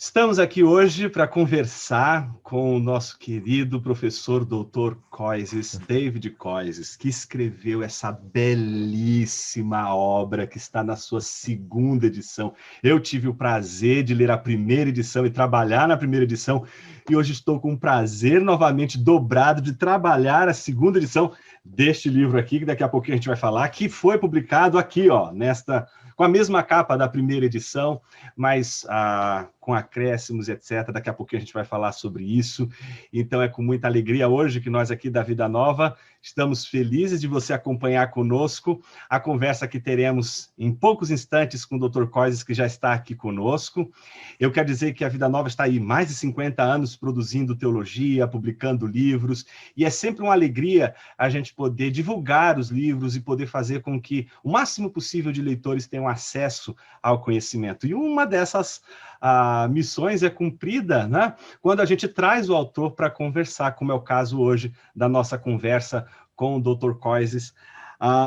Estamos aqui hoje para conversar com o nosso querido professor Dr. Koizes, David Koizes, que escreveu essa belíssima obra que está na sua segunda edição. Eu tive o prazer de ler a primeira edição e trabalhar na primeira edição, e hoje estou com o prazer novamente dobrado de trabalhar a segunda edição deste livro aqui, que daqui a pouquinho a gente vai falar, que foi publicado aqui, ó, com a mesma capa da primeira edição, mas com acréscimos, etc. Daqui a pouquinho a gente vai falar sobre isso. Então é com muita alegria hoje que nós aqui da Vida Nova estamos felizes de você acompanhar conosco a conversa que teremos em poucos instantes com o Dr. Koizes, que já está aqui conosco. Eu quero dizer que a Vida Nova está aí mais de 50 anos produzindo teologia, publicando livros, e é sempre uma alegria a gente poder divulgar os livros e poder fazer com que o máximo possível de leitores tenham acesso ao conhecimento. E uma dessas missões é cumprida, né, quando a gente traz o autor para conversar, como é o caso hoje da nossa conversa com o Dr. Koizes,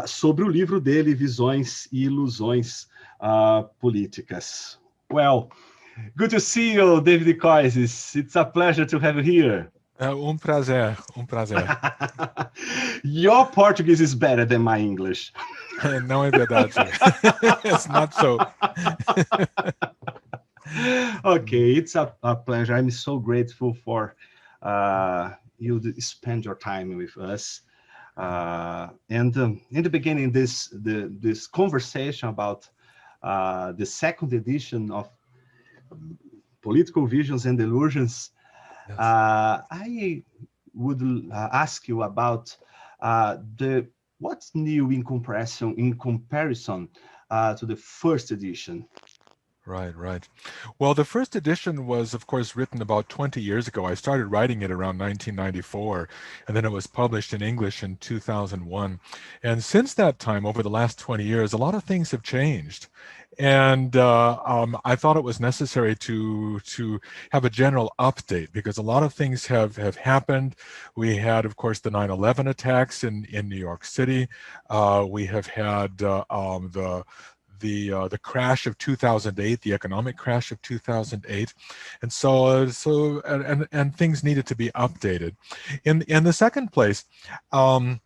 sobre o livro dele, Visões e Ilusões Políticas. Well, good to see you, David Koizes. It's a pleasure to have you here. Prazer, prazer. Your Portuguese is better than my English. Não é verdade. It's not so. Okay, it's a pleasure. I'm so grateful for you to spend your time with us. And in the beginning, this conversation about the second edition of Political Visions and Illusions, yes. I would ask you about what's new in comparison to the first edition. Right. Well, the first edition was, of course, written about 20 years ago. I started writing it around 1994, and then it was published in English in 2001. And since that time, over the last 20 years, a lot of things have changed. And I thought it was necessary to have a general update, because a lot of things have happened. We had, of course, the 9/11 attacks in New York City. We have had the crash of 2008, the economic crash of 2008, and so things needed to be updated. In the second place, there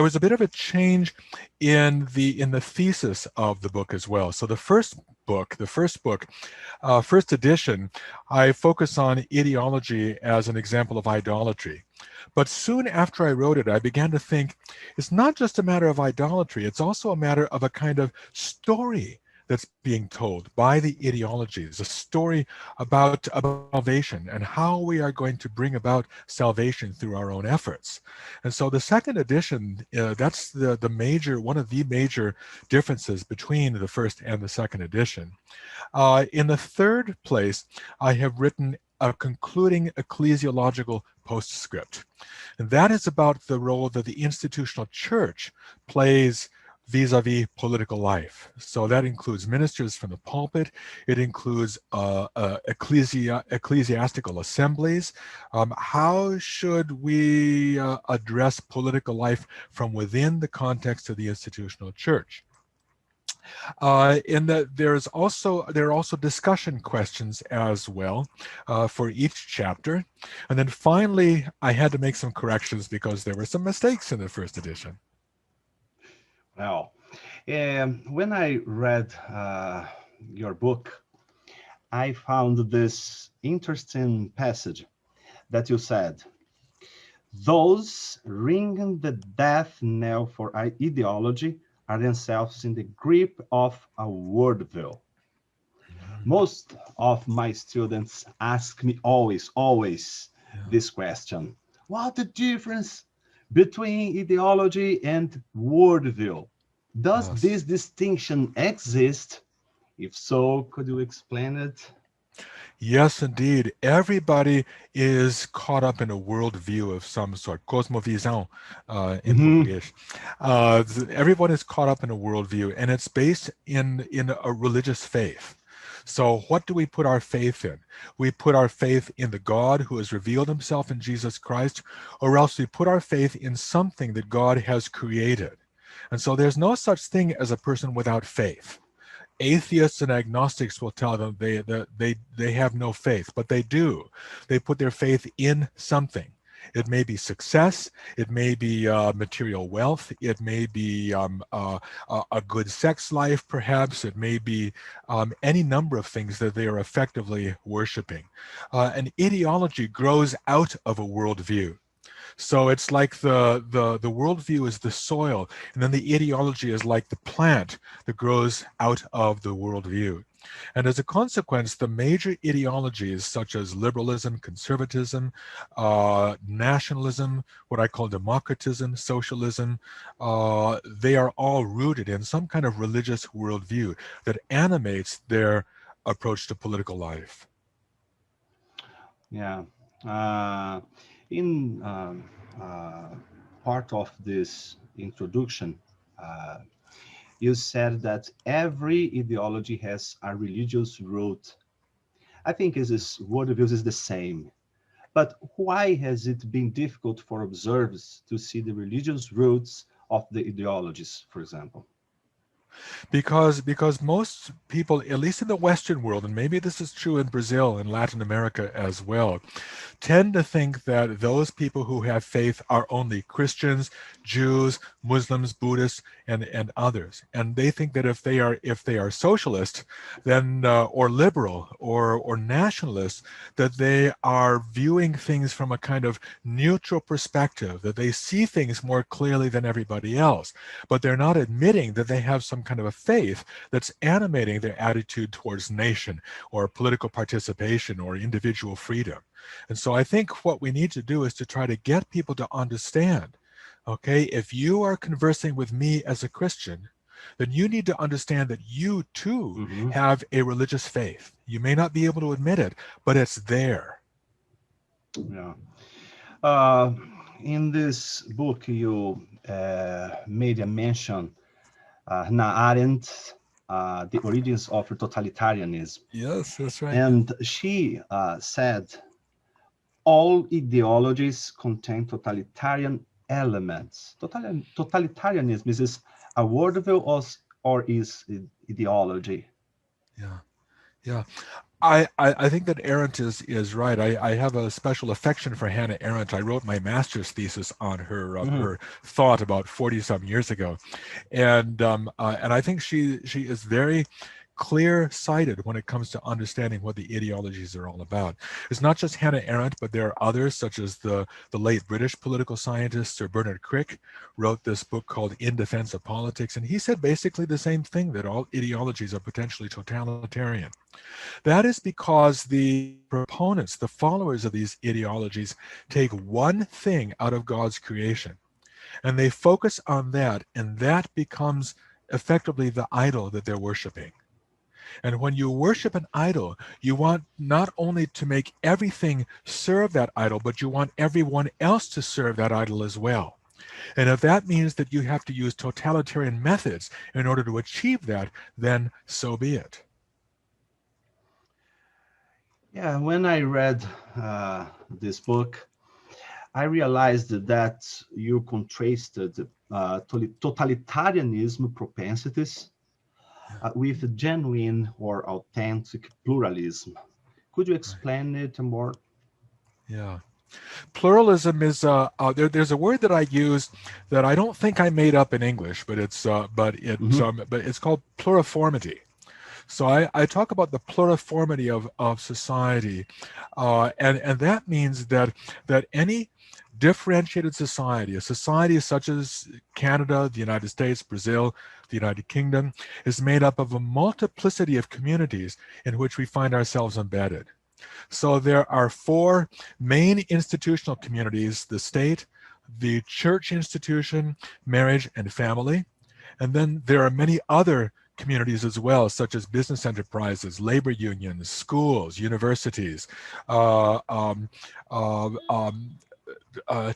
was a bit of a change in the thesis of the book as well. So the first edition, I focus on ideology as an example of idolatry. But soon after I wrote it, I began to think it's not just a matter of idolatry, it's also a matter of a kind of story that's being told by the ideologies, a story about salvation and how we are going to bring about salvation through our own efforts. And so the second edition, that's one of the major differences between the first and the second edition. In the third place, I have written a concluding ecclesiological postscript. And that is about the role that the institutional church plays vis-a-vis political life. So that includes ministers from the pulpit. It includes ecclesiastical assemblies. How should we address political life from within the context of the institutional church? There are also discussion questions as well for each chapter. And then finally, I had to make some corrections because there were some mistakes in the first edition. Well, when I read your book, I found this interesting passage that you said, "Those ringing the death knell for ideology are themselves in the grip of a worldview." Most of my students ask me always this question: what's the difference between ideology and worldview? Does this distinction exist? If so, could you explain it? Yes, indeed. Everybody is caught up in a worldview of some sort, cosmovisão in Portuguese. Everyone is caught up in a worldview, and it's based in a religious faith. So what do we put our faith in? We put our faith in the God who has revealed himself in Jesus Christ, or else we put our faith in something that God has created. And so there's no such thing as a person without faith. Atheists and agnostics will tell them they have no faith, but they do. They put their faith in something. It may be success, it may be material wealth, it may be a good sex life, perhaps, it may be any number of things that they are effectively worshiping. An ideology grows out of a worldview. So it's like the worldview is the soil, and then the ideology is like the plant that grows out of the worldview. And as a consequence, the major ideologies such as liberalism, conservatism, nationalism, what I call democratism, socialism, they are all rooted in some kind of religious worldview that animates their approach to political life. Yeah. In part of this introduction, you said that every ideology has a religious root. I think this worldview is the same. But why has it been difficult for observers to see the religious roots of the ideologies, for example? Because most people, at least in the Western world, and maybe this is true in Brazil and Latin America as well, tend to think that those people who have faith are only Christians, Jews, Muslims, Buddhists, and others. And they think that if they are socialist, then or liberal or nationalist, that they are viewing things from a kind of neutral perspective, that they see things more clearly than everybody else, but they're not admitting that they have some kind of a faith that's animating their attitude towards nation or political participation or individual freedom. And so I think what we need to do is to try to get people to understand, okay, if you are conversing with me as a Christian, then you need to understand that you too have a religious faith. You may not be able to admit it, but it's there. Yeah. In this book, you made a mention, Hannah Arendt, The Origins of Totalitarianism. Yes, that's right. And she said, all ideologies contain totalitarian elements. Totalitarianism is a worldview or is ideology? Yeah. I think that Arendt is right. I have a special affection for Hannah Arendt. I wrote my master's thesis on her her thought about 40-some years ago, and I think she is very clear-sighted when it comes to understanding what the ideologies are all about. It's not just Hannah Arendt, but there are others, such as the late British political scientist Sir Bernard Crick wrote this book called In Defense of Politics, and he said basically the same thing, that all ideologies are potentially totalitarian. That is because the proponents, the followers of these ideologies, take one thing out of God's creation, and they focus on that, and that becomes effectively the idol that they're worshiping. And when you worship an idol, you want not only to make everything serve that idol, but you want everyone else to serve that idol as well. And if that means that you have to use totalitarian methods in order to achieve that, then so be it. Yeah, when I read this book, I realized that you contrasted totalitarianism propensities with genuine or authentic pluralism. Could you explain it more? Yeah. Pluralism is there's a word that I use that I don't think I made up in English, but it's called pluriformity. So I talk about the pluriformity of society, and that means that any differentiated society, a society such as Canada, the United States, Brazil, the United Kingdom, is made up of a multiplicity of communities in which we find ourselves embedded. So there are four main institutional communities: the state, the church institution, marriage, and family. And then there are many other communities as well, such as business enterprises, labor unions, schools, universities,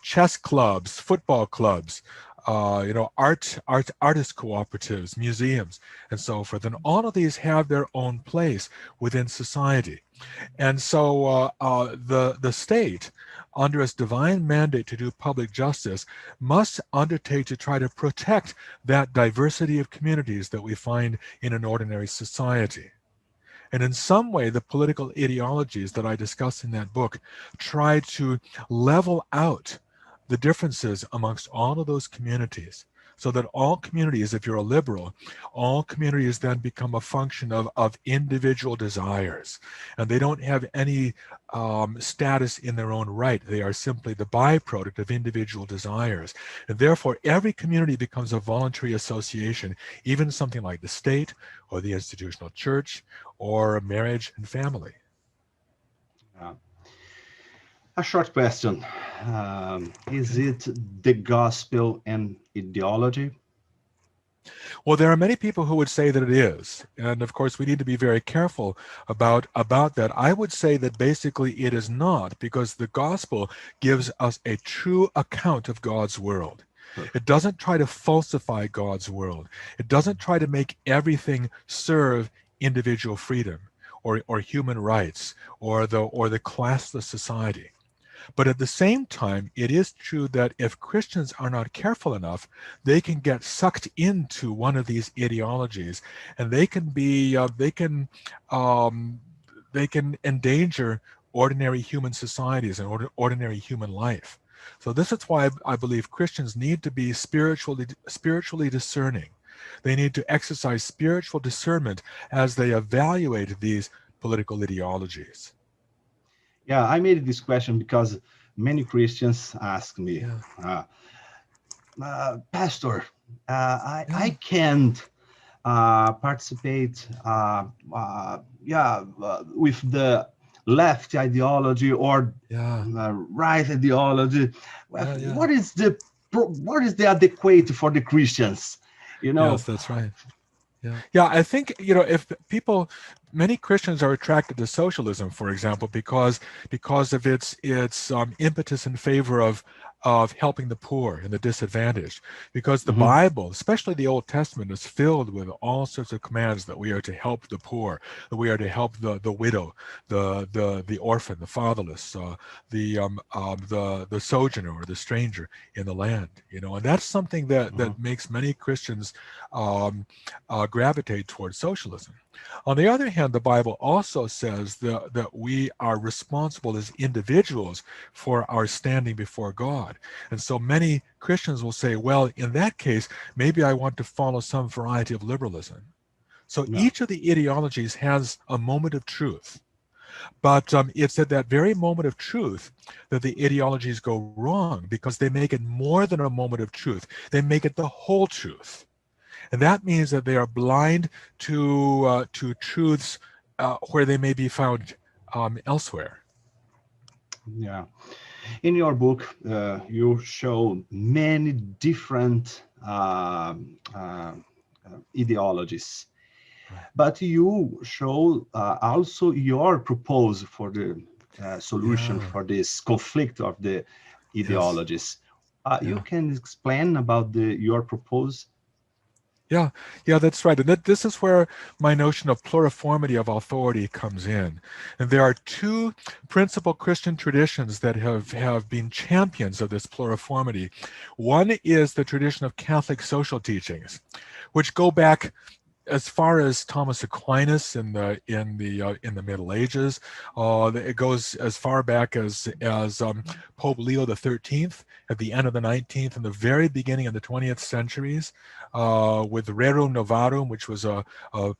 chess clubs, football clubs, artist cooperatives, museums, and so forth. And all of these have their own place within society. And so the state under its divine mandate to do public justice, must undertake to try to protect that diversity of communities that we find in an ordinary society. And in some way, the political ideologies that I discuss in that book try to level out the differences amongst all of those communities, so that all communities, if you're a liberal, all communities then become a function of individual desires. And they don't have any status in their own right. They are simply the byproduct of individual desires. And therefore, every community becomes a voluntary association, even something like the state or the institutional church or marriage and family. A short question. Is it the gospel and ideology? Well, there are many people who would say that it is. And of course, we need to be very careful about that. I would say that basically it is not, because the gospel gives us a true account of God's world. It doesn't try to falsify God's world. It doesn't try to make everything serve individual freedom or human rights or the classless society. But at the same time, it is true that if Christians are not careful enough, they can get sucked into one of these ideologies, and they can endanger ordinary human societies and ordinary human life. So this is why I believe Christians need to be spiritually discerning. They need to exercise spiritual discernment as they evaluate these political ideologies. Yeah, I made this question because many Christians ask me, Pastor, I can't participate with the left ideology or right ideology. What is the adequate for the Christians? You know? Yes, that's right. Yeah, I think, if many Christians are attracted to socialism, for example, because of its impetus in favor of helping the poor and the disadvantaged, because the Bible, especially the Old Testament, is filled with all sorts of commands that we are to help the poor, that we are to help the widow, the orphan, the fatherless, the sojourner or the stranger in the land. And that's something that makes many Christians gravitate towards socialism. On the other hand, the Bible also says that we are responsible as individuals for our standing before God. And so many Christians will say, well, in that case, maybe I want to follow some variety of liberalism. So each of the ideologies has a moment of truth. But it's at that very moment of truth that the ideologies go wrong, because they make it more than a moment of truth. They make it the whole truth. And that means that they are blind to truths where they may be found elsewhere. Yeah. In your book, you show many different ideologies, but you show also your proposal for the solution for this conflict of the ideologies. You can explain about your proposal? Yeah, that's right. And this is where my notion of pluriformity of authority comes in. And there are two principal Christian traditions that have been champions of this pluriformity. One is the tradition of Catholic social teachings, which go back as far as Thomas Aquinas in the Middle Ages. It goes as far back as Pope Leo XIII at the end of the 19th and the very beginning of the 20th centuries, with Rerum Novarum, which was a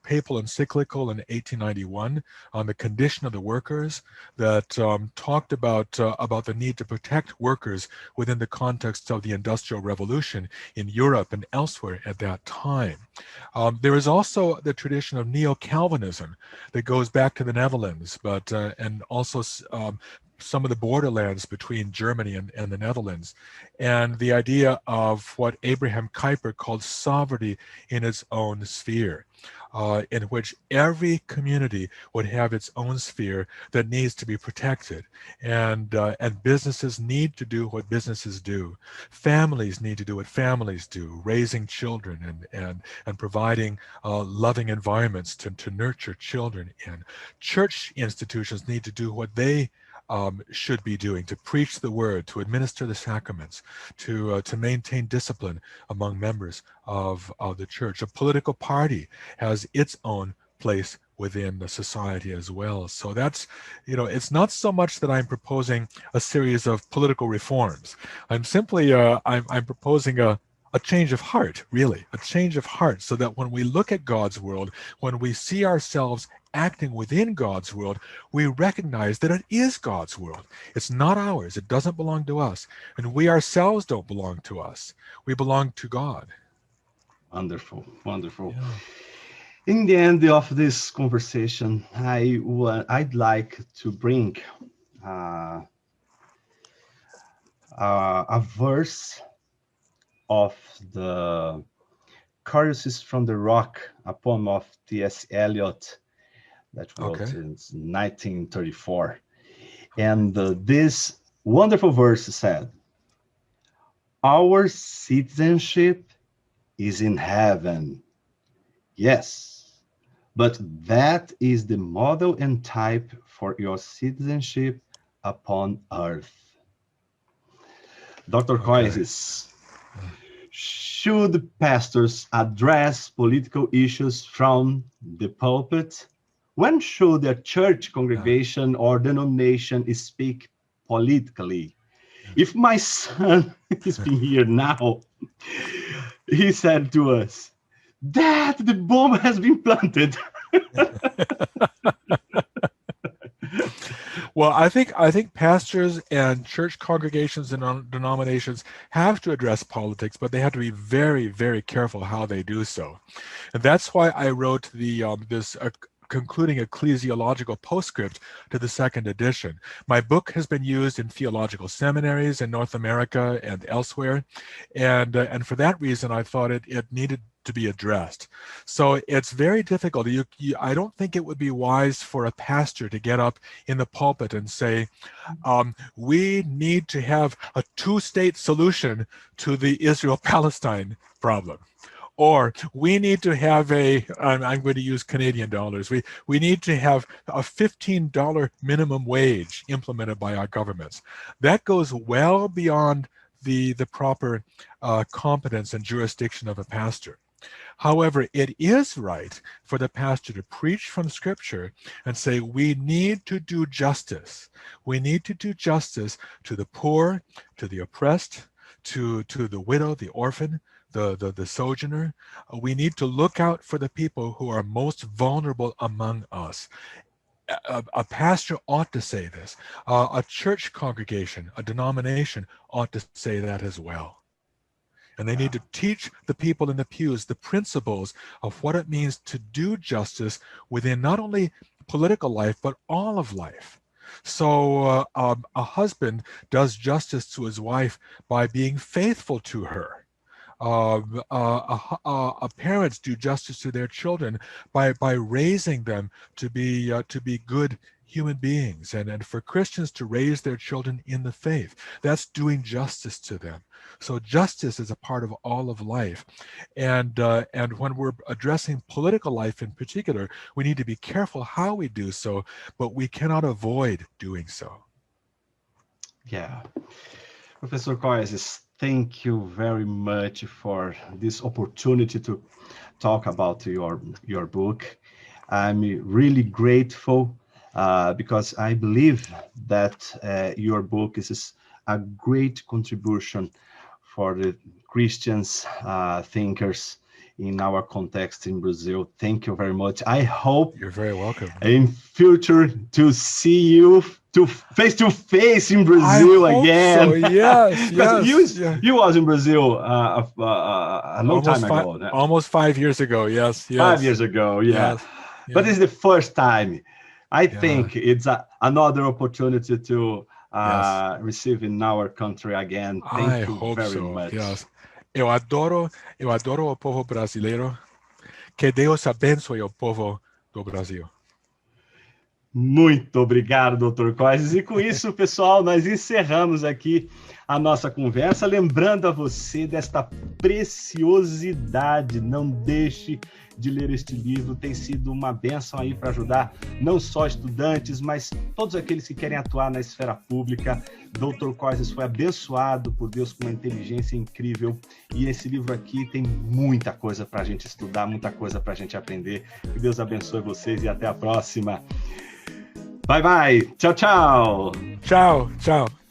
papal encyclical in 1891 on the condition of the workers, that talked about the need to protect workers within the context of the Industrial Revolution in Europe and elsewhere at that time. There is also the tradition of Neo-Calvinism that goes back to the Netherlands, but and also some of the borderlands between Germany and the Netherlands, and the idea of what Abraham Kuyper called sovereignty in its own sphere, in which every community would have its own sphere that needs to be protected, and businesses need to do what businesses do. Families need to do what families do, raising children and providing loving environments to nurture children in. Church institutions need to do what they should be doing, to preach the word, to administer the sacraments, to maintain discipline among members of the church. A political party has its own place within the society as well. So that's, it's not so much that I'm proposing a series of political reforms. I'm simply, I'm proposing a change of heart, really, a change of heart, so that when we look at God's world, when we see ourselves acting within God's world, we recognize that it is God's world. It's not ours. It doesn't belong to us. And we ourselves don't belong to us. We belong to God. Wonderful, wonderful. Yeah. In the end of this conversation, I'd like to bring a verse of the Choruses from the Rock, a poem of T.S. Eliot that wrote in 1934. And this wonderful verse said, "Our citizenship is in heaven. Yes, but that is the model and type for your citizenship upon earth." Dr. Koizis, should pastors address political issues from the pulpit? When should a church congregation or denomination speak politically? If my son is being here now, he said to us, "Dad, the bomb has been planted." Well, I think pastors and church congregations and denominations have to address politics, but they have to be very, very careful how they do so. And that's why I wrote this concluding ecclesiological postscript to the second edition. My book has been used in theological seminaries in North America and elsewhere, and for that reason, I thought it needed to be addressed. So it's very difficult. I don't think it would be wise for a pastor to get up in the pulpit and say, we need to have a two-state solution to the Israel-Palestine problem. Or we need to have I'm going to use Canadian dollars, we need to have a $15 minimum wage implemented by our governments. That goes well beyond the proper competence and jurisdiction of a pastor. However, it is right for the pastor to preach from Scripture and say, we need to do justice. We need to do justice to the poor, to the oppressed, to the widow, the orphan, the sojourner. We need to look out for the people who are most vulnerable among us. A pastor ought to say this. A church congregation, a denomination ought to say that as well. And they need to teach the people in the pews the principles of what it means to do justice within not only political life, but all of life. So a husband does justice to his wife by being faithful to her. Parents do justice to their children by raising them to be good human beings, and for Christians to raise their children in the faith. That's doing justice to them. So justice is a part of all of life, and when we're addressing political life in particular, we need to be careful how we do so, but we cannot avoid doing so. Yeah, Professor Koizis, thank you very much for this opportunity to talk about your book. I'm really grateful because I believe that your book is a great contribution for the Christians, thinkers in our context in Brazil. Thank you very much. I hope you're very welcome in future to see you face to face in Brazil again. So. Yes. You was in Brazil a long time ago. Almost 5 years ago. Yes. 5 years ago. Yeah. Yes. But it's the first time. I think it's another opportunity to receive in our country again. Thank you very much. Yes. Eu adoro o povo brasileiro. Que Deus abençoe o povo do Brasil. Muito obrigado, Dr. Koizis. E com isso, pessoal, nós encerramos aqui a nossa conversa, lembrando a você desta preciosidade. Não deixe de ler este livro, tem sido uma bênção aí para ajudar não só estudantes, mas todos aqueles que querem atuar na esfera pública. Dr. Coises foi abençoado por Deus com uma inteligência incrível, e esse livro aqui tem muita coisa para a gente estudar, muita coisa para a gente aprender. Que Deus abençoe vocês e até a próxima. Bye, bye. Tchau, tchau. Tchau, tchau.